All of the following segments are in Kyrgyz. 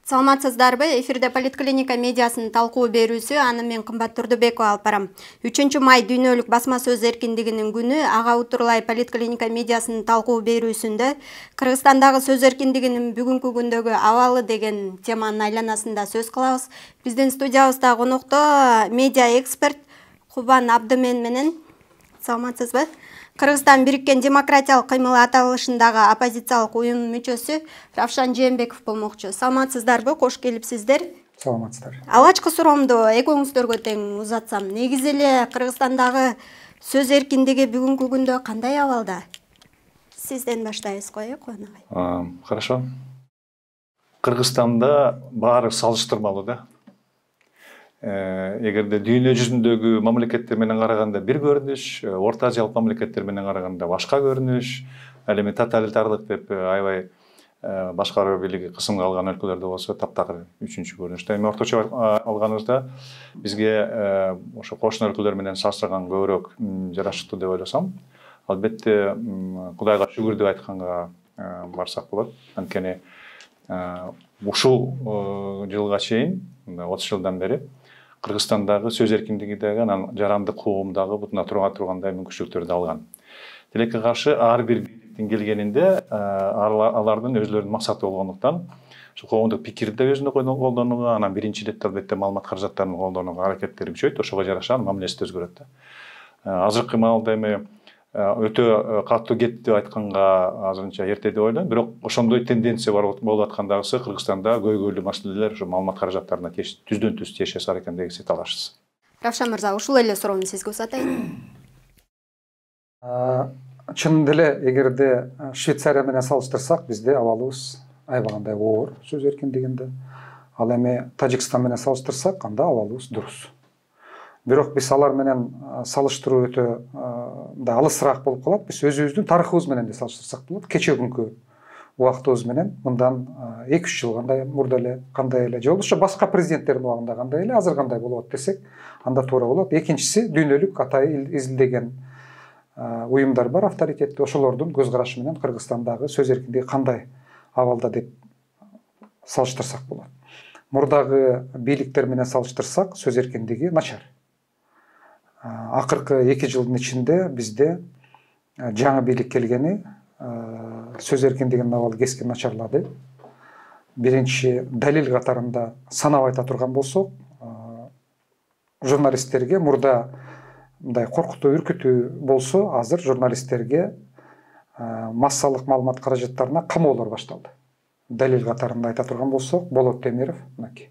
Саламатсыздарбы, эфирде Политклиника медиасынын талкуу берүүсү, аны мен Кымбат Турдубекова алып барам. 3 май дүйнөлүк басма сөз эркиндигинин күнү, ага утурлай Политклиника медиасынын талкуу берүүсүндө Кыргызстандагы сөз эркиндигинин бүгүнкү күндөгү абалы деген теманын айланасында сөз кылабыз. Биздин студиябызда конокто медиа эксперт Кубан Абдымен менен. Саламатсызбы? Кыргызстан Бириккен демократиялык кыймыл аталышындагы оппозициялык уюм мүчөсү Равшан Жээнбеков болмокчу. Саламатсыздарбы? Кош келипсиздер. Саламатсыздар. Алгачкы суроомду экөөңүздөргө тең узатсам, негизи эле Кыргызстандагы сөз эркиндиги бүгүнкү күндө кандай абалда? Сизден баштайбыз, Кубан агай. Хорошо. Кыргызстанда баары салыштырмалуу да. Эгерде дүйнө жүзүндөгү мамлекеттер менен караганда бир көрүнүш, Орто Азиялык мамлекеттер менен караганда башка көрүнүш, ал эми тоталитардык деп аябай башкаруу бийлиги кысымга алган өлкөлөрдө болсо таптакыр үчүнчү көрүнүштө. Эми орточо алганыбызда бизге ошо кошуна өлкөлөр менен салыштырган көбүрөөк жарашыктуу деп ойлосом, албетте Кудайга шүгүр деп айтканга барсак болот. Анткени ушул жылга чейин 30 жылдан бери Кыргызстандагы сөз эркиндиги дагы, анан жарандык коом дагы бутуна тургандай мүмкүнчүлүктөрдү алган. Тилекке каршы ар бир бийликтин келгенинде алардын өзлөрүнүн максаты болгондуктан ошо коомдук пикирди өзүнө колдонууга, анан биринчи иретте албетте маалымат каражаттарын колдонууга аракеттери күчөйт, ошого жараша мамилеси да өзгөрөт да. Азыркы маалда эми өтө катуу кетти деп айтканга азырынча эрте деп ойлойм, бирок ошондой тенденция болуп аткандагысы Кыргызстанда көйгөйлүү маселелер ошо маалымат каражаттарына түздөн түз тиешеси бар экен деген эсепте алабыз. Равшан мырза, ушул эле суроону сизге узатайын. Чын эле эгерде Швейцария менен салыштырсак, бизде абалыбыз аябагандай оор сөз эркиндигинде. Ал эми Тажикстан менен салыштырсак, анда абалыбыз дурус. Бирок биз алар менен салыштыруу өтө алысыраак болуп калат. Биз өзүбүздүн тарыхыбыз менен да салыштырсак болот. Кече күнкү убактыбыз менен мындан 2-3 жыл кандай эле же болбосо башка президенттердин убагында кандай эле, азыр кандай болот десек, анда туура болот. Экинчиси, дүйнөлүк атайын изилдеген уюмдар бар, авторитеттүү. Ошолордун көз карашы менен Кыргызстандагы сөз эркиндиги кандай абалда деп салыштырсак болот. Мурдагы бийликтер менен салыштырсак, сөз эркиндиги начар. Акыркы 2 жылдын ичинде бизде жаңы бийлик келгени сөз эркиндигинин абалы кескин начарлады. Биринчи далил катарында санап айта турган болсок, журналисттерге мурда мындай коркутуу, үркүтүү болсо, азыр журналисттерге массалык маалымат каражаттарына камоолор башталды. Далил катарында айта турган болсок, Болот Темиров, мынакей,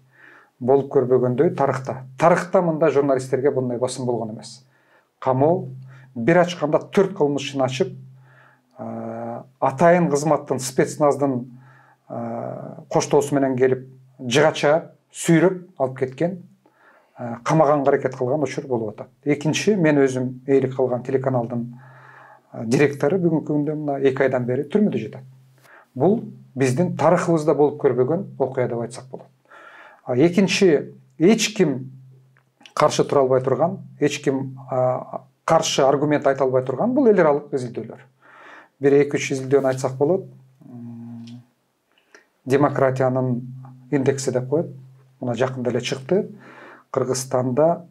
болуп көрбөгөндөй тарыхта мындай журналисттерге мындай басым болгон эмес. Камоо бир ачканда 4 кылмышын ачып, атайын кызматтын, спецназдын коштоосу менен келип, жыгача сүйрөп алып кеткен, камаганга аракет кылган учур болуп атат. Экинчи, мен өзүм ээлик кылган телеканалдын директору бүгүнкү күндө мына 2 айдан бери түрмөдө жатат. Бул биздин тарыхыбызда болуп көрбөгөн окуя деп айтсак болот. Экинчи, эч ким каршы тура албай турган, эч ким каршы аргумент айта албай турган бул эл аралык изилдөөлөр. Бир 2-3 изилдөөнү айтсак болот. Демократиянын индекси деп коет. Мына жакында эле чыкты. Кыргызстанда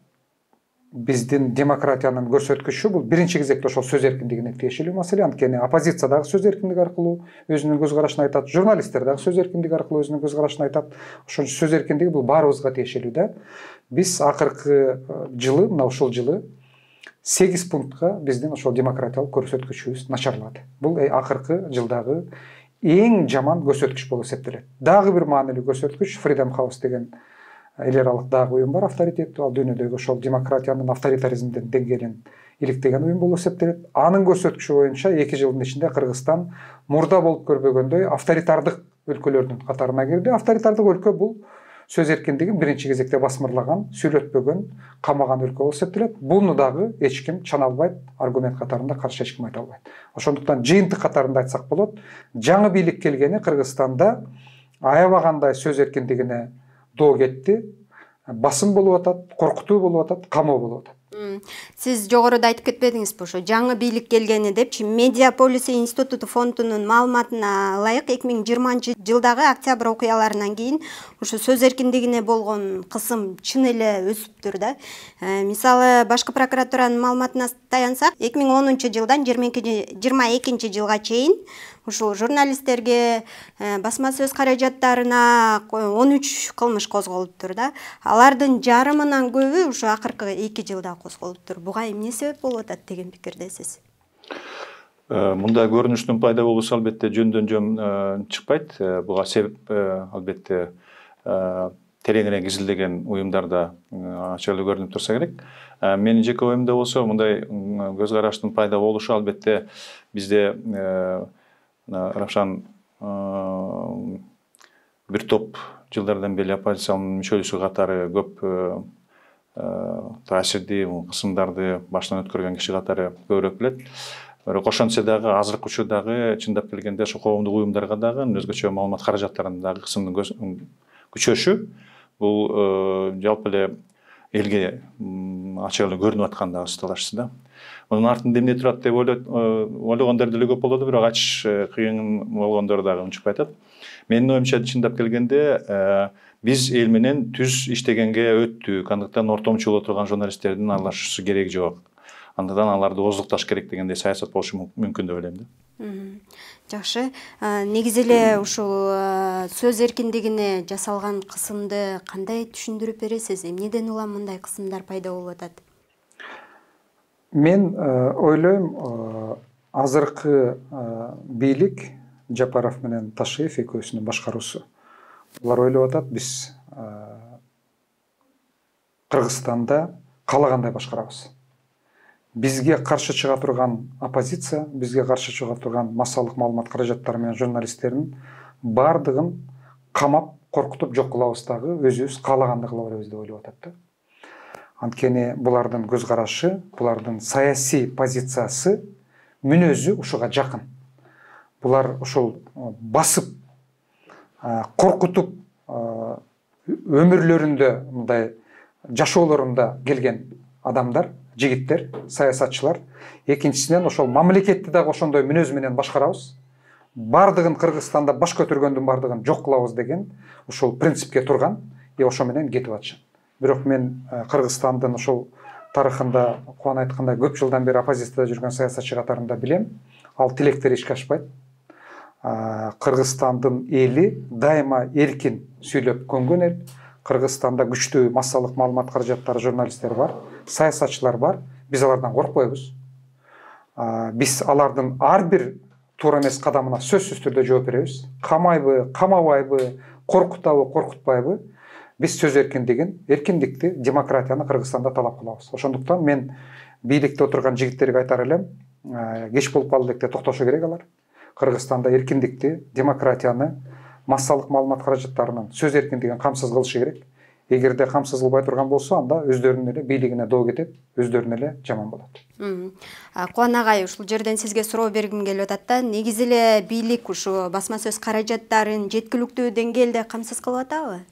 биздин демократиянын көрсөткүчү бул биринчи кезекте ошол сөз эркиндигине тиешелүү маселе. Анткени оппозиция дагы сөз эркиндиги аркылуу өзүнүн көз карашын айтат, журналисттер дагы сөз эркиндиги аркылуу өзүнүн көз карашын айтат. Ошон сөз эркиндиги бул баарыбызга тиешелүү да. Биз акыркы жылы, мына ушул жылы 8 пунктка биздин ошол демократиялык көрсөткүчүбүз начарлады. Бул акыркы жылдагы эң жаман көрсөткүч болуп эсептелет. Дагы бир маанилүү көрсөткүч Freedom House деген эл аралык дагы уюм бар, авторитеттүү, ал дүйнөдөгү ошол демократиянын, авторитаризмдин деңгээлин иликтеген уюм болуп эсептелет. Анын көрсөткүчү боюнча 2 жылдын ичинде Кыргызстан мурда болуп көрбөгөндөй авторитардык өлкөлөрдүн катарына кирди. Авторитардык өлкө бул сөз эркиндигин биринчи кезекте басмырлаган, сүйлөтпөгөн, камаган өлкө болуп эсептелет. Буну дагы эч ким чана албайт, аргумент катарында каршы эч ким айта албайт. Ошондуктан жыйынтык катарында айтсак болот, жаңы бийлик келгени Кыргызстанда аябагандай сөз эркиндигине доо кетти, басым болуп атат, коркутуу болуп атат, камоо болуп атат. Сиз жогоруда айтып кетпедиңизби, ошо жаңы бийлик келгени депчи, Медиа полиси институту фондунун маалыматына ылайык 2020-жылдагы октябрь окуяларынан кийин ушу сөз эркиндигине болгон кысым чын эле өсүптүр да. Мисалы, башкы прокуратуранын маалыматына таянсак, 2010-жылдан 2022-жылга чейин ушул журналисттерге басма сөз каражаттарына 13 кылмыш козголуптур да. Алардын жарымынан көбү ушу акыркы 2 жылда козголуптур. Буга эмне себеп болуп атат деген пикирдесиз? Мындай көрүнүштүн пайда болуусу албетте жөн чыкпайт. Буга себеп албетте тереңирээк изилдеген уюмдарда ачык эле көрүнүп турса керек. Менин жеке оюмда болсо, мындай көз караштын пайда болушу албетте бизде Равшан бир топ жылдардан бери оппозициянын мүчөсү катары көп таасирди, кысымдарды баштан өткөргөн киши катары көбүрөөк билет. Бирок ошентсе дагы азыркы учурдагы чындап келгенде ошо коомдук уюмдарга дагы өзгөчө маалымат каражаттарына дагы кысымдын күчөшү бул жалпы эле элге ачык эле көрүнүп аткан дагы талашчы да. Мунун артында эмне турат деп ойлогондор деле көп болот, бирок ачыш кыйын болгондор дагы унчукпай атат. Менин оюмча чындап келгенде биз эл менен түз иштегенге өттүк. Андыктан ортомчу боло турган журналисттердин аралашуусу кереги жок. Андыктан аларды ооздукташ керек дегендей саясат болушу мүмкүн деп ойлойм да. Жакшы. Негизи эле ушул сөз эркиндигине жасалган кысымды кандай түшүндүрүп бересиз? Эмнеден улам мындай кысымдар пайда болуп атат? Мен ойлойм, азыркы бийлик Жапаров менен Ташиев экөөсүнүн башкаруусу. Булар ойлоп атат, биз Кыргызстанда каалагандай башкарабыз. Бизге каршы чыга турган оппозиция, бизге каршы чыга турган массалык маалымат каражаттары менен журналисттердин бардыгын камап, коркутуп жок кылабыз дагы, өзүбүз каалагандай кыла беребиз деп ойлоп атат да. Анткени булардын көз карашы, булардын саясий позициясы, мүнөзү ушуга жакын. Булар ушул басып, коркутуп, өмүрлөрүндө мындай жашоолорунда келген адамдар, жигиттер, саясатчылар. Экинчисинен ошол мамлекетти дагы ошондой мүнөз менен башкарабыз. Бардыгын Кыргызстанда баш көтөргөндүн бардыгын жок кылабыз деген ушул принципке турган, ошо менен кетип атышат. Бирок мен Кыргызстандын ошол тарыхында, Кубан айткандай, көп жылдан бери оппозицияда жүргөн саясатчы катарында билем. Ал тилектери ишке ашпайт. Кыргызстандын эли дайыма эркин сүйлөп көнгөн эл. Кыргызстанда күчтүү массалык маалымат каражаттары, журналисттер бар, саясатчылар бар. Биз алардан коркпойбуз. Биз алардын ар бир туура эмес кадамына сөзсүз түрдө жооп беребиз. Камайбы, камабайбы, коркутабы, коркутпайбы, биз сөз эркиндигин, эркиндикти, демократияны Кыргызстанда талап кылабыз. Ошондуктан мен бийликте отурган жигиттерге айтар элем, кеч болуп калды электе токтошу керек алар. Кыргызстанда эркиндикти, демократияны, массалык маалымат каражаттарынын сөз эркиндигин камсыз кылышы керек. Эгерде камсыз кылбай турган болсо, анда өздөрүнүн эле бийлигине доо кетет, өздөрүнө эле жаман болот. Кубан агай, ушул жерден сизге суроо бергим келип атат да, негизи эле бийлик ушу басма сөз каражаттарын жеткиликтүү деңгээлде камсыз кылып атабы?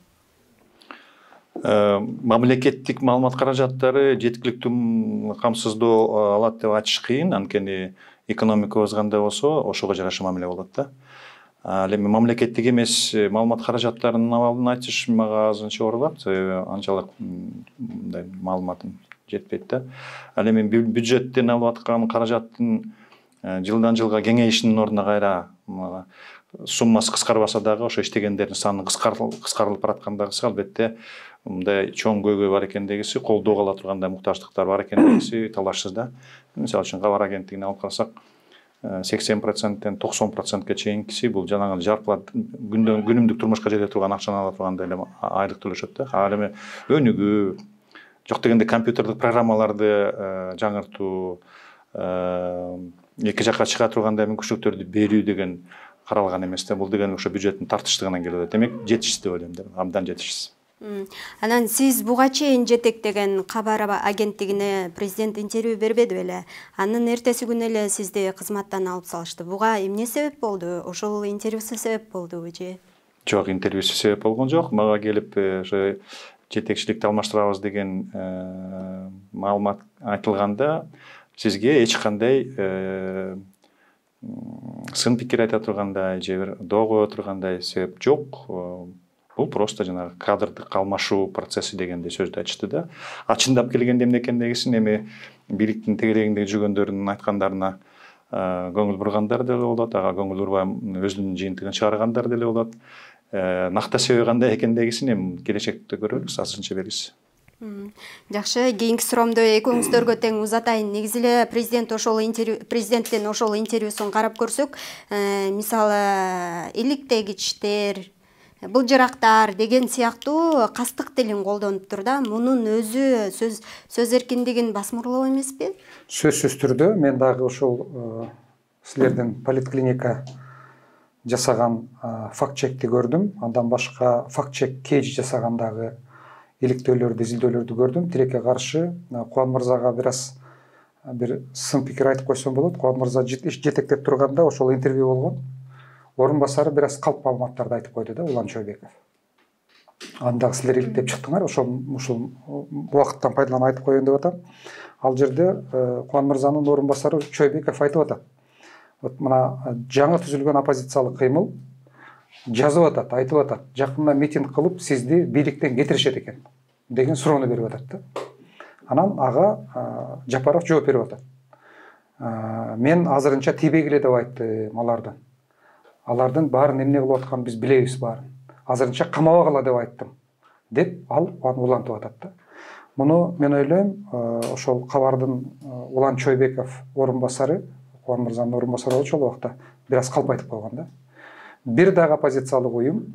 Мамлекеттик маалымат каражаттары жеткиликтүү камсыздоо алат деп айтыш кыйын, анткени экономикабыз кандай болсо, ошого жараша мамиле болот да. Ал эми мамлекеттик эмес маалымат каражаттарынын абалын айтыш мага азырынча ооруп атат, анчалык мындай маалыматым жетпейт да. Ал эми бюджеттен алып аткан каражаттын жылдан жылга кеңейишинин ордуна кайра суммасы кыскарбаса дагы, ошо иштегендердин саны кыскарылып бараткандагысы албетте мындай чоң көйгөй бар экендегиси, колдоого ала тургандай муктаждыктар бар экендегиси талашсыз да. Мисалы үчүн кабар агенттигине алып карасак, 80%-тен 90%-ке чейинкиси бул жанагы зарплат күнүмдүк турмушка жете турган акчаны ала тургандай эле айлык төлөшөт да. Ал эми өнүгүү, жок дегенде компьютердик программаларды жаңыртуу, эки жакка чыга тургандай мүмкүнчүлүктөрдү берүү деген каралган эмес да. Бул деген ошо бюджеттин тартыштыгынан келет. Демек жетишсиз деп ойлойм да, абдан жетишсиз. Анан сиз буга чейин жетектеген кабар агенттигине президент интервью бербеди беле? Анын эртеси күнү эле сизди кызматтан алып салышты. Буга эмне себеп болду? Ошол интервьюсу себеп болдубу же? Жок, интервьюсу себеп болгон жок. Мага келип ошо жетекчиликти алмаштырабыз деген маалымат айтылганда сизге эч кандай сын пикир айта тургандай же бир доо кое тургандай себеп жок. Бул просто жанагы кадрдык алмашуу процесси дегенде сөздү айтышты да. Чындап келгенде эмне экендигин эми бийликтин тегерегинде жүргөндөрдүн айткандарына көңүл бургандар деле болот, ага көңүл бурбай өзүнүн жыйынтыгын чыгаргандар деле болот. Накта себеби кандай экендигин эми келечекте көрөрбүз, азырынча белгисиз. Жакшы, кийинки суроомду экөөңүздөргө тең узатайын. Негизи эле президенттин ошол интервьюсун карап көрсөк, мисалы иликтегичтер, былжырактар деген сыяктуу кастык тилин колдонуптур да. Мунун өзү сөз эркиндигин басмырлоо эмеспи? Сөзсүз түрдө мен дагы ошол силердин поликлиника жасаган факт чекти көрдүм. Андан башка факт чек кейж жасагандагы иликтөөлөрдү, изилдөөлөрдү көрдүм. Тилекке каршы Кубан мырзага бир сын пикир айтып койсом болот. Кубан мырза жетектеп турганда ошол интервью болгон. Орун басары бир аз калп маалыматтарды айтып койду да, Улан Чойбеков. Андагы силер иликтеп чыктыңар, ушул убакыттан пайдаланып айтып коеюн деп атам. Ал жерде Кубан мырзанын орун басары Чойбеков айтып атат. Вот мына жаңы түзүлгөн оппозициялык кыймыл жазып атат, айтып атат, жакында митинг кылып сизди бийликтен кетиришет экен деген суроону берип атат да. Анан ага Жапаров жооп берип атат. Мен азырынча тийбегиле деп айттым алардын баарын эмне кылып атканын биз билебиз баарын. Азырынча камабагыла деп айттым деп ал аны улантып атат да. Муну мен ойлойм, ошол кабардын Улан Чойбеков орун басары, Кубан мырзанын орун басары ошол убакта бир аз калп айтып койгон да. Бир дагы оппозициялык уюм,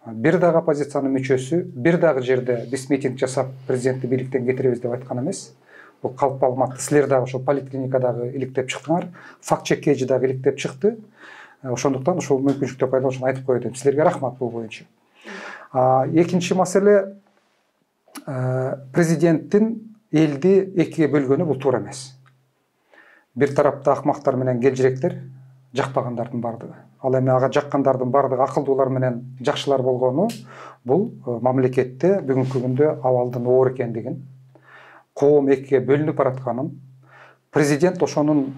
бир дагы оппозициянын мүчөсү, бир дагы жерде биз митинг жасап президентти бийликтен кетиребиз деп айткан эмес. Бул калп маалыматты силер дагы ошол поликлиникадагы иликтеп чыктыңар, факт чек кейжи дагы иликтеп чыкты. Ошондуктан ушул мүмкүнчүлүктү пайдаланып айтып коет элем. Силерге рахмат бул боюнча. Экинчи маселе, президенттин элди экиге бөлгөнү бул туура эмес. Бир тарапта акмактар менен келжиректер, жакпагандардын бардыгы. Ал эми ага жаккандардын бардыгы акылдуулар менен жакшылар болгону бул мамлекетте бүгүнкү күндө абалдын оор экендигин, коом экиге бөлүнүп баратканын, президент ошонун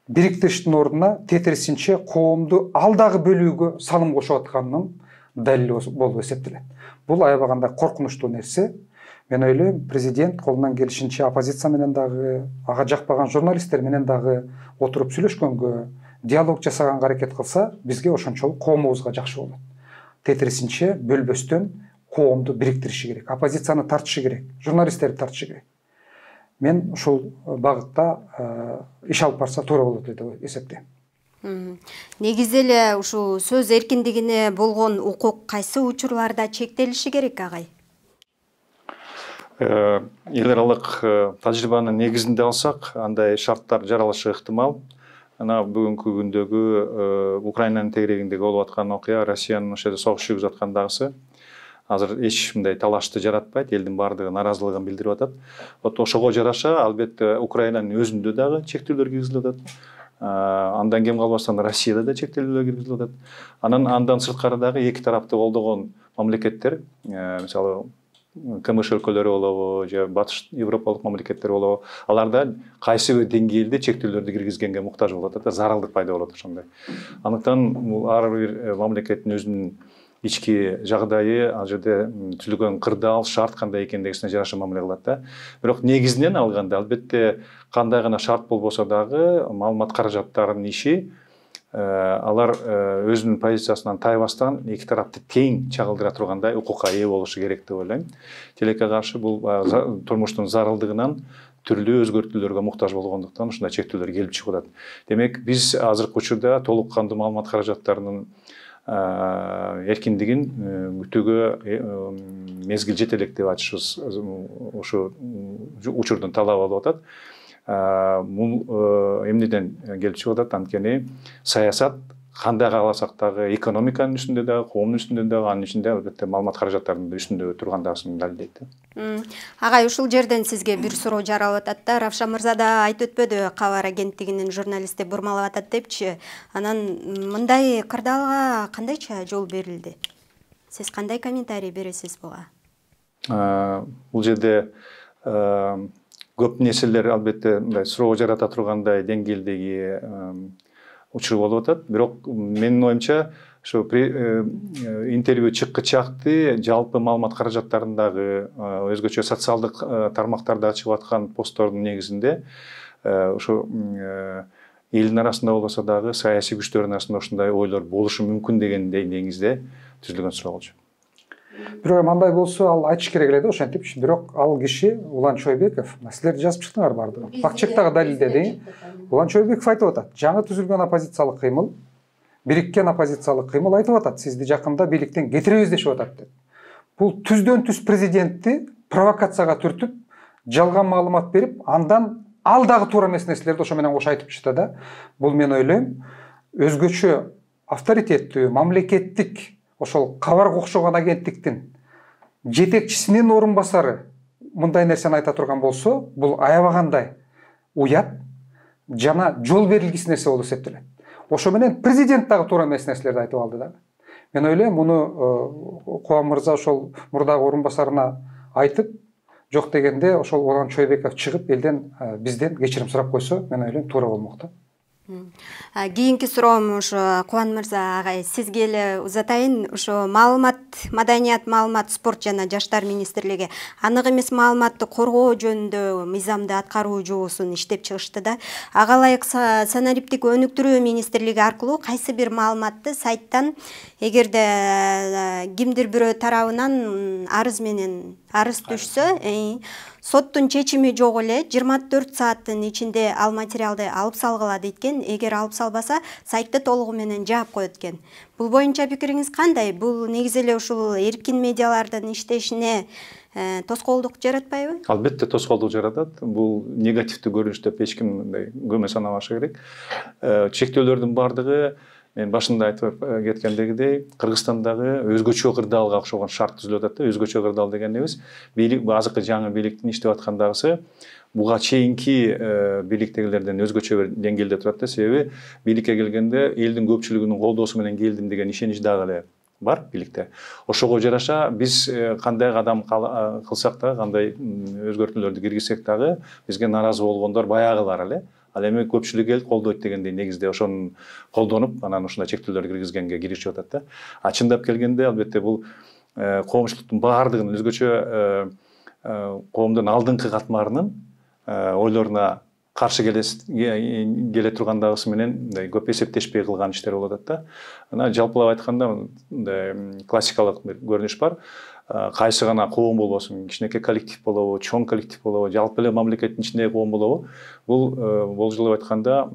бириктириштин ордуна тетирисинче коомду ал дагы бөлүүгө салым кошуп атканынын далили болуп эсептелет. Бул аябаганда коркунучтуу нерсе. Мен ойлойм, президент колунан келишинче оппозиция менен дагы, ага жакпаган журналисттер менен дагы отуруп сүйлөшкөнгө, диалог жасаганга аракет кылса, бизге ошончолук коомубузга жакшы болот. Тетирисинче бөлбөстөн коомду бириктириши керек, оппозицияны тартышы керек, журналисттерди тартышы керек. Мен ушул багытта иш алып барса туура болот деп эсептейм. Негизи эле ушул сөз эркиндигине болгон укук кайсы учурларда чектелиши керек, агай? Эл аралык тажрыйбанын негизинде алсак, андай шарттар жаралышы ыктымал. Ана бүгүнкү күндөгү Украинанын тегерегиндеги болуп аткан окуя, Россиянын ошол жерде согуш жүргүзүп аткандагысы азыр эч мындай талашты жаратпайт, элдин баардыгы нааразылыгын билдирип атат. Вот ошого жараша, албетте Украинанын өзүндө дагы чектөөлөр киргизилип атат. Андан кем калбастан Россияда да чектөөлөр киргизилип атат. Андан сырткары дагы эки тарапты колдогон мамлекеттер, мисалы КМШ өлкөлөрү болобу, же батыш европалык мамлекеттер болобу, аларда кайсы бир деңгээлде чектөөлөрдү киргизгенге муктаж болот да, зарылдык пайда болот ошондой. Андыктан бул ар бир мамлекеттин өзүнүн ички жагдайы, ал жерде түзүлгөн кырдаал, шарт кандай экендигине жараша мамиле кылат да. Бирок негизинен алганда, албетте кандай гана шарт болбосо дагы маалымат каражаттарынын иши алар өзүнүн позициясынан тайбастан эки тарапты тең чагылдыра тургандай укукка ээ болушу керек деп ойлойм. Тилекке каршы бул турмуштун зарылдыгынан түрлүү өзгөртүүлөргө муктаж болгондуктан ушундай чектөөлөр келип чыгып атат. Демек, биз азыркы учурда толук кандуу маалымат каражаттарынын эркиндигин күтүүгө мезгил жете элек деп айтышыбыз ушу учурдун талабы болуп атат. Бул эмнеден келип чыгып атат? Анткени саясат кандай кааласак дагы экономиканын үстүндө дагы, коомдун үстүндө дагы, анын ичинде албетте маалымат каражаттарынын үстүндө тургандасын далилдейт. Агай, ушул жерден сизге бир суроо жаралып атат да. Равшан мырза да айтып өтпөдү, кабар агенттигинин журналисти бурмалап атат депчи. Анан мындай кырдаалга кандайча жол берилди? Сиз кандай комментарий бересиз буга? бул жерде көп нерселер албетте мындай суроо жарата тургандай деңгээлдеги учур болуп атат. Бирок менин оюмча ошо интервью чыккычакты жалпы маалымат каражаттарындагы өзгөчө социалдык тармактарда чыгып аткан посттордун негизинде ошо элдин арасында болбосо дагы саясий күчтөрдүн арасында ушундай ойлор болушу мүмкүн дегендей негизде түзүлгөн суроо болчу. Бирок андай болсо ал айтыш керек эле да ошентипчи. Бирок ал киши Улан Чойбеков, силер жазып чыктыңар бардыгы. Факт-чектагы далилдеди. Улан Чойбеков айтып атат, жаңы түзүлгөн оппозициялык кыймыл, бириккен оппозициялык кыймыл айтып атат, сизди жакында бийликтен кетиребиз дешип атат деп. Бул түздөн түз президентти провокацияга түртүп, жалган маалымат берип, андан ал дагы туура эмес нерселерди ошо менен кошо айтып чыкты да. Бул мен ойлойм, өзгөчө авторитеттүү, мамлекеттик ошол кабарга окшогон агенттиктин жетекчисинин орун басары мындай нерсени айта турган болсо, бул аябагандай уят жана жол берилгис нерсе болуп эсептелет. Ошо менен президент дагы туура эмес нерселерди айтып алды да. Мен ойлойм, муну Кубан мырза ошол мурдагы орун басарына айтып, жок дегенде ошол Улан Чойбеков чыгып элден бизден кечирим сурап койсо, мен ойлойм туура болмок да. Кийинки суроом ошо Кубан мырза агай сизге эле узатайын. Ошо маалымат, маданият, маалымат, спорт жана жаштар министрлиги анык эмес маалыматты коргоо жөнүндө мыйзамды аткаруу жобосун иштеп чыгышты да. Ага ылайык санариптик өнүктүрүү министрлиги аркылуу кайсы бир маалыматты сайттан эгерде кимдир бирөө тарабынан арыз түшсө, соттун чечими жок эле 24 сааттын ичинде ал материалды алып салгыла дейт. Эгер алып салбаса, сайтты толугу менен жаап коет экен. Бул боюнча пикириңиз кандай? Бул негизи эле ушул эркин медиалардын иштешине тоскоолдук жаратпайбы? Албетте тоскоолдук жаратат. Бул негативдүү көрүнүш деп эч ким мындай көмө санабашы керек. Чектөөлөрдүн бардыгы мен башында айтып кеткендегидей, Кыргызстандагы өзгөчө кырдаалга окшогон шарт түзүлүп атат да. Өзгөчө кырдаал дегенибиз бийлик азыркы жаңы бийликтин иштеп аткандагысы буга чейинки бийликтегилерден өзгөчө бир деңгээлде турат да. Себеби бийликке келгенде элдин көпчүлүгүнүн колдоосу менен келдим деген ишенич дагы эле бар бийликте. Ошого жараша биз кандай кадам кылсак да, кандай өзгөртүүлөрдү киргизсек дагы бизге нааразы болгондор баягылар эле. Ал эми көпчүлүк эл колдойт дегендей негизде ошону колдонуп, анан ушундай чектөөлөр киргизгенге киришип атат да. Чындап келгенде албетте бул коомчулуктун баардыгын өзгөчө коомдун алдыңкы катмарынын ойлоруна каршы келе тургандагысы менен мындай көп эсептешпей кылган иштер болуп атат да. Анан жалпылап айтканда мындай классикалык бир көрүнүш бар. Кайсы гана коом болбосун, кичинекей коллектив болобу, чоң коллектив болобу, жалпы эле мамлекеттин ичиндеги коом болобу, бул болжолдоп айтканда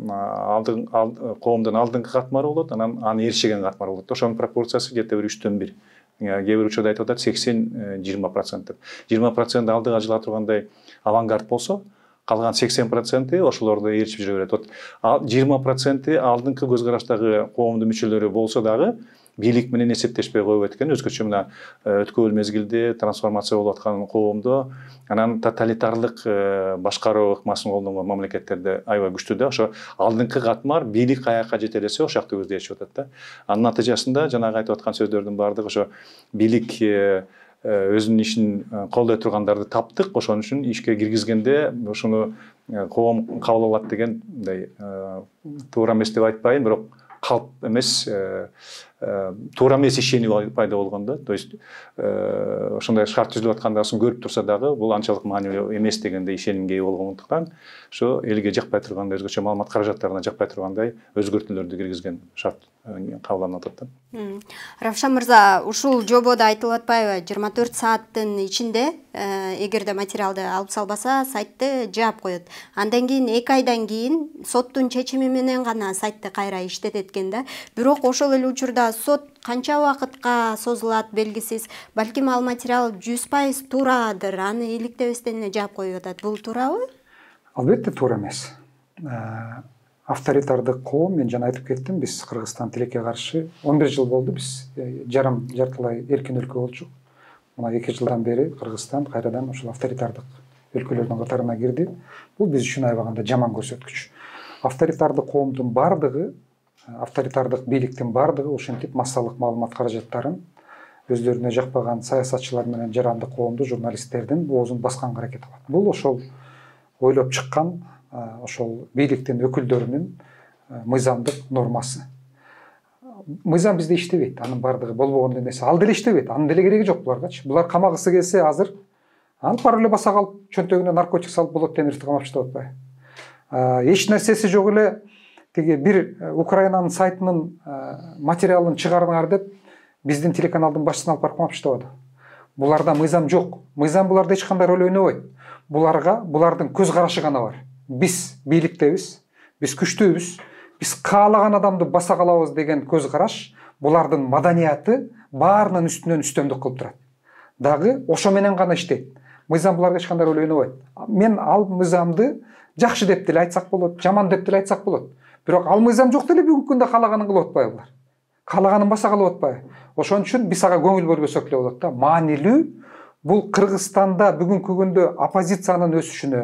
коомдун алдыңкы катмары болот, анан аны ээрчиген катмар болот. Ошонун пропорциясы где-то бир 3/1. Кээ бир учурда айтып атат 80-20%. 20% алдыга жыла тургандай авангард болсо, калган 80% ошолорду ээрчип жүрө берет. 20% алдыңкы көз караштагы коомдун мүчөлөрү болсо дагы бийлик менен эсептешпей коюп өткөн, өзгөчө мына өткөн мезгилде трансформация болуп аткан коомдо, анан тоталитарлык башкаруу ыкмасын колдонгон мамлекеттерде аябай күчтүү да. Ошо алдыңкы катмар бийлик каяка жете элесе ошол жакта көздөйчүп атат да. Анын натыйжасында жанагы айтып аткан сөздөрдүн баардыгы ошо бийлик өзүнүн ишин колдой тургандарды таптык, ошон үчүн ишке киргизгенде ошону коом кабыл алат деген мындай туура эмес деп айтпайын, бирок калп эмес, туура эмес ишенүү пайда болгон да. То есть ошондой шарт түзүлүп аткандасын көрүп турса дагы бул анчалык маанилүү эмес дегенде ишенимге ээ болгондуктан ошо элге жакпай тургандай, өзгөчө маалымат каражаттарына жакпай тургандай өзгөртүүлөрдү киргизген шарт кабылданып атат да. Равшан мырза, ушул жободо айтылып атпайбы, 24 сааттын ичинде эгерде материалды алып салбаса, сайтты жаап коет. Андан кийин 2 айдан кийин соттун чечими менен гана сайтты кайра иштетет экен да. Бирок ошол эле учурда сот канча убакытка созулат белгисиз. Балким ал материал 100% туурадыр, аны иликтебестен эле жаап коюп атат. Бул туурабы? Албетте туура эмес. Авторитардык коом, мен жана айтып кеттим, биз Кыргызстан тилекке каршы 11 жыл болду, биз жартылай эркин өлкө болчук. Мына 2 жылдан бери Кыргызстан кайрадан ушул авторитардык өлкөлөрдүн катарына кирди. Бул биз үчүн аябаганда жаман көрсөткүч. Авторитардык коомдун бардыгы, авторитардык бийликтин бардыгы ушинтип массалык маалымат каражаттарын өздөрүнө жакпаган саясатчылар менен жаранды коомду, журналисттердин оозун басканга аракет кылат. Бул ошол ойлоп чыккан ошол бийликтин өкүлдөрүнүн мыйзамдык нормасы. Мыйзам бизде иштебейт, анын бардыгы болбогон нерсе. Ал деле иштебейт, анын деле кереги жок буларгачы. Булар камагысы келсе азыр алып барып эле баса калып, чөнтөгүнө наркотик салып болот демирти камап иштеп атпайбы. Эч нерсеси жок эле тиги бир Украинанын сайтынын материалын чыгарыңар деп биздин телеканалдын башчысын алып барып камап иштеп атат. Буларда мыйзам жок. Мыйзам буларда эч кандай роль ойнобойт. Булардын көз карашы гана бар. Биз бийликтебиз, биз күчтүүбүз, биз каалаган адамды баса калабыз деген көз караш булардын маданияты баарынын үстүнөн үстөмдүк кылып турат. Дагы ошо менен гана иштейт. Мыйзам буларга эч кандай роль ойнобойт. Мен ал мыйзамды жакшы деп деле айтсак болот, жаман деп деле айтсак болот. Бирок ал мыйзам жок деле бүгүнкү күндө каалаганын кылып атпайбы булар? Каалаганын баса калып атпайбы? Ошон үчүн биз ага көңүл бөлбөсөк эле болот да. Маанилүү бул Кыргызстанда бүгүнкү күндө оппозициянын өсүшүнө,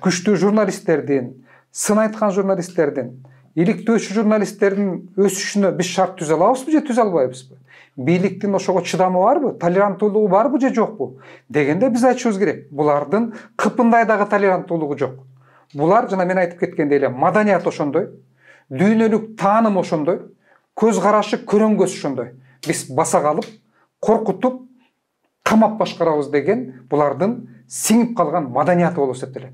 күчтүү журналисттердин, сын айткан журналисттердин, иликтөөчү журналисттердин өсүшүнө биз шарт түзө алабызбы же түзө албайбызбы? Бийликтин ошого чыдамы барбы, толеранттуулугу барбы же жокпу дегенде биз айтышыбыз керек. Булардын кыпындай дагы толеранттуулугу жок. Булар жана мен айтып кеткендей эле маданият ошондой, дүйнөлүк тааным ошондой, көз карашы көрөнгөс ошондой. Биз баса калып, коркутуп, камап башкарабыз деген булардын сиңип калган маданияты болуп эсептелет.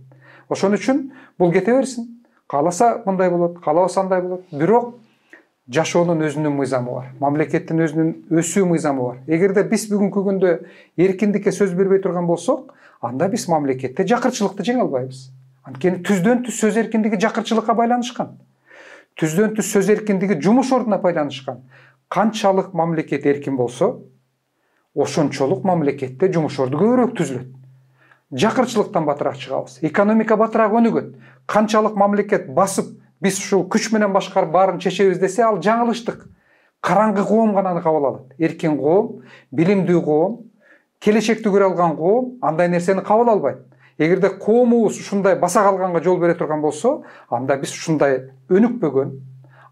Ошон үчүн бул кете берсин. Кааласа мындай болот, каалабаса андай болот. Бирок жашоонун өзүнүн мыйзамы бар. Мамлекеттин өзүнүн өсүү мыйзамы бар. Эгерде биз бүгүнкү күндө эркиндикке сөз бербей турган болсок, анда биз мамлекетте жакырчылыкты жеңе албайбыз. Анткени түздөн түз сөз эркиндиги жакырчылыкка байланышкан. Түздөн түз сөз эркиндиги жумуш ордуна байланышкан. Канчалык мамлекет эркин болсо, ошончолук мамлекетте жумуш орду көбүрөөк түзүлөт. Жакырчылыктан батыраак чыгабыз. Экономика батыраак өнүгөт. Канчалык мамлекет басып, биз ушул күч менен башкарып баарын чечебиз десе, ал жаңылыштык. Караңгы коом гана аны кабыл алат. Эркин коом, билимдүү коом, келечекти көрө алган коом андай нерсени кабыл албайт. Эгерде коомубуз ушундай баса калганга жол бере турган болсо, анда биз ушундай өнүкпөгөн,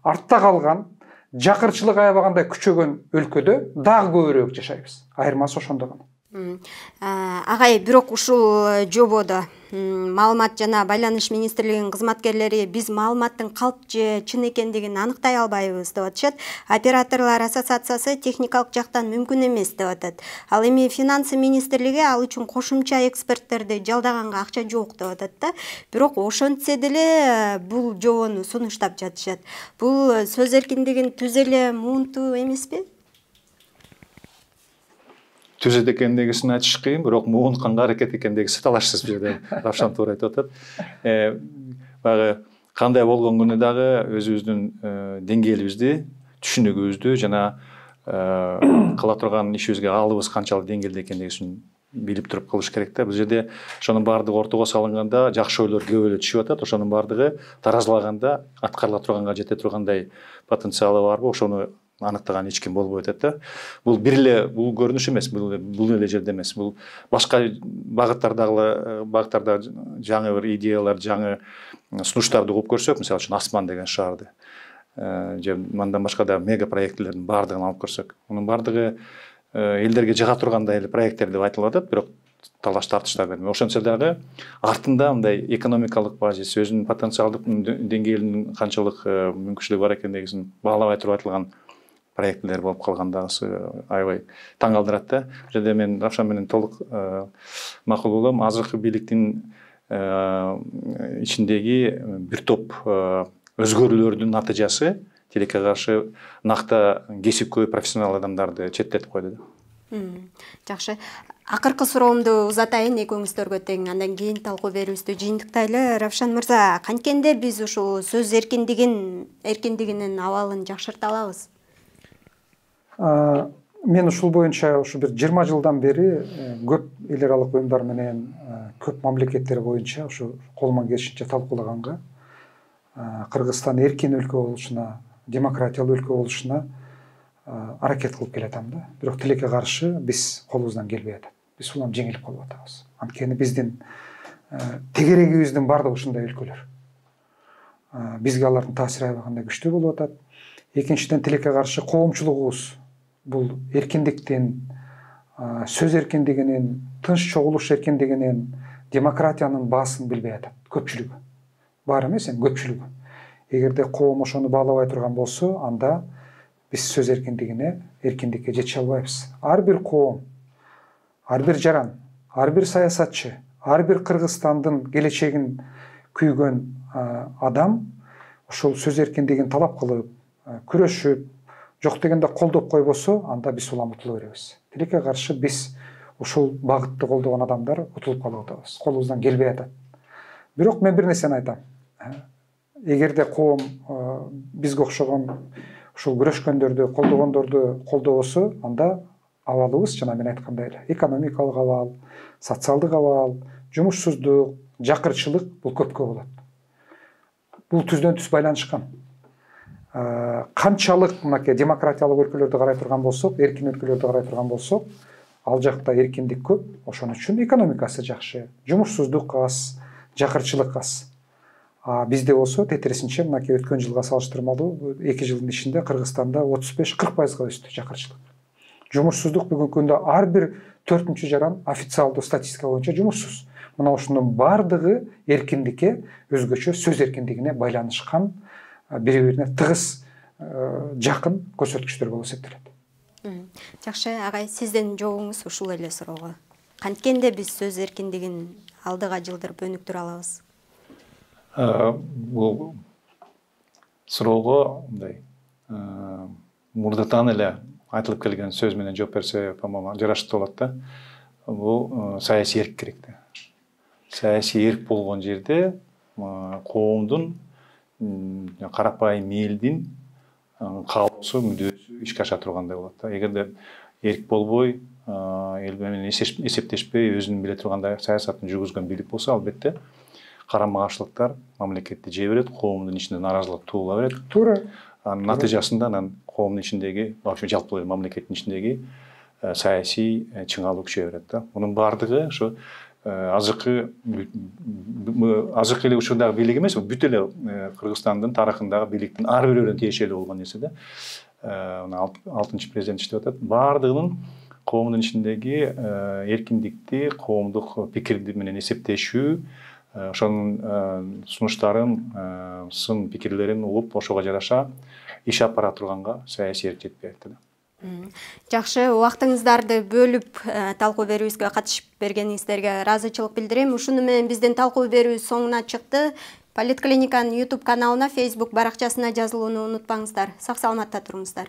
артта калган, жакырчылык аябагандай күчөгөн өлкөдө дагы көбүрөөк жашайбыз. Айырмасы ошондо гана. Агай, бирок ушул жободо маалымат жана байланыш министрлигинин кызматкерлери биз маалыматтын калп же чын экендигин аныктай албайбыз деп атышат. Операторлор ассоциациясы техникалык жактан мүмкүн эмес деп атат. Ал эми финансы министрлиги ал үчүн кошумча эксперттерди жалдаганга акча жок деп атат да. Бирок ошентсе деле бул жобону сунуштап жатышат. Бул сөз эркиндигин түз эле муунтуу эмеспи? Түзет экендигисин айтыш кыйын, бирок муунтканга аракет экендигиси талашсыз бул жерде. Равшан туура айтып атат. Баягы кандай болгон күнү дагы өзүбүздүн деңгээлибизди, түшүнүгүбүздү жана кыла турган ишибизге алыбыз канчалык деңгээлде экендигин билип туруп кылыш керек да. Бул жерде ошонун баардыгы ортого салынганда жакшы ойлор көп эле түшүп атат. Ошонун баардыгы таразалаганда аткарыла турганга жете тургандай потенциалы барбы, ошону аныктаган эч ким болбой атат да. Бул бир эле бул көрүнүш эмес, бул эле жерде эмес. Бул башка багыттарда жаңы бир идеялар, жаңы сунуштарды угуп көрсөк, мисалы үчүн Асман деген шаарды же мандан башка да мега проектлердин баардыгын алып көрсөк, мунун баардыгы элдерге жыга тургандай эле проекттер деп айтылып атат, бирок талаш тартыштар бермей. Ошентсе дагы артында мындай экономикалык базис, өзүнүн потенциалдык деңгээлинин канчалык мүмкүнчүлүгү бар экендигин баалабай туруп айтылган проектлер болуп калгандагысы аябай таң калтырат да. Бул жерде мен Равшан менен толук макул болом. Азыркы бийликтин ичиндеги бир топ өзгөрүүлөрдүн натыйжасы тилекке каршы накта кесипкөй профессионал адамдарды четтетип койду да. Жакшы. Акыркы суроомду узатайын экөөңүздөргө тең, андан кийин талкуу берүүбүздү жыйынтыктайлы. Равшан мырза, канткенде биз ушул сөз эркиндигинин абалын жакшырта алабыз? Мен ушул боюнча ушу бир 20 жылдан бери көп эл аралык уюмдар менен көп мамлекеттер боюнча ушу колуман келишинче талкуулаганга, Кыргызстан эркин өлкө болушуна, демократиялуу өлкө болушуна аракет кылып келатам да. Бирок тилекке каршы биз колубуздан келбей атат. Биз улам жеңилип калып атабыз. Анткени биздин тегерегибиздин баардыгы ушундай өлкөлөр. Бизге алардын таасири аябагандай күчтүү болуп атат. Экинчиден тилекке каршы коомчулугубуз бул эркиндиктин, сөз эркиндигинин, тынч чогулуш эркиндигинин, демократиянын баасын билбей атат көпчүлүгү. Бар эмес, көпчүлүгү. Эгерде коом ошону баалабай турган болсо, анда биз сөз эркиндигине, эркиндикке жете албайбыз. Ар бир коом, ар бир жаран, ар бир саясатчы, ар бир Кыргызстандын келечегин күйгөн адам ошол сөз эркиндигин талап кылып, күрөшүп, жок дегенде колдоп койбосо, анда биз улам утула беребиз. Тилекке каршы биз ушул багытты колдогон адамдар утулуп калып атабыз. Колубуздан келбей атат. Бирок мен бир нерсени айтам. Эгерде коом бизге окшогон ушул күрөшкөндөрдү, колдогондорду колдобосо, анда абалыбыз жана мен айткандай эле экономикалык абал, социалдык абал, жумушсуздук, жакырчылык бул көпкө болот. Бул түздөн түз байланышкан. Канчалык мынакей демократиялык өлкөлөрдү карай турган болсок, эркин өлкөлөрдү карай турган болсок, ал жакта эркиндик көп, ошон үчүн экономикасы жакшы, жумушсуздук аз, жакырчылык аз. Бизде болсо тетирисинче мынакей өткөн жылга салыштырмалуу 2 жылдын ичинде Кыргызстанда 35-40%га өстү жакырчылык. Жумушсуздук бүгүнкү күндө ар бир 4-чү жаран официалдуу статистика боюнча жумушсуз. Мына ушунун бардыгы эркиндикке, өзгөчө сөз эркиндигине байланышкан, бири-бирине тыгыз жакын көрсөткүчтөр болуп эсептелет. Жакшы, агай, сиздин жообуңуз ушул эле суроого. Канткенде биз сөз эркиндигин алдыга жылдырып өнүктүрө алабыз? Бул суроого мындай мурдатан эле айтылып келген сөз менен жооп берсе, по-моему, жараштуу болот да. Бул саясий эрк керек да. Саясий эрк болгон жерде коомдун карапайым элдин каалоосу, мүдөөсү ишке аша тургандай болот да. Эгерде эрк болбой, эл менен эсептешпей, өзүнүн биле тургандай саясатын жүргүзгөн бийлик болсо, албетте карама каршылыктар мамлекетти жей берет, коомдун ичинде нааразылык туула берет. Туура. Натыйжасында анан коомдун ичиндеги, вообще жалпы мамлекеттин ичиндеги саясий чыңалуу күчөйө берет да. Мунун бардыгы ошо азыркы эле учурдагы бийлик эмес, бүт эле Кыргызстандын тарыхындагы бийликтин ар бирөөнө тиешелүү болгон нерсе да. 6-чы президент иштеп атат. Бардыгынын коомдун ичиндеги эркиндикти, коомдук пикирди менен эсептешүү, ошонун сунуштарын, сын пикирлерин угуп, ошого жараша иш алып бара турганга саясий эрк жетпей атты да. Жакшы, убактыңыздарды бөлүп талкуу берүүбүзгө катышып бергениңиздерге ыраазычылык билдирем. Ушуну менен биздин талкуу берүүбүз соңуна чыкты. Политклиниканын YouTube каналына, Facebook баракчасына жазылууну унутпаңыздар. Сак саламатта туруңуздар.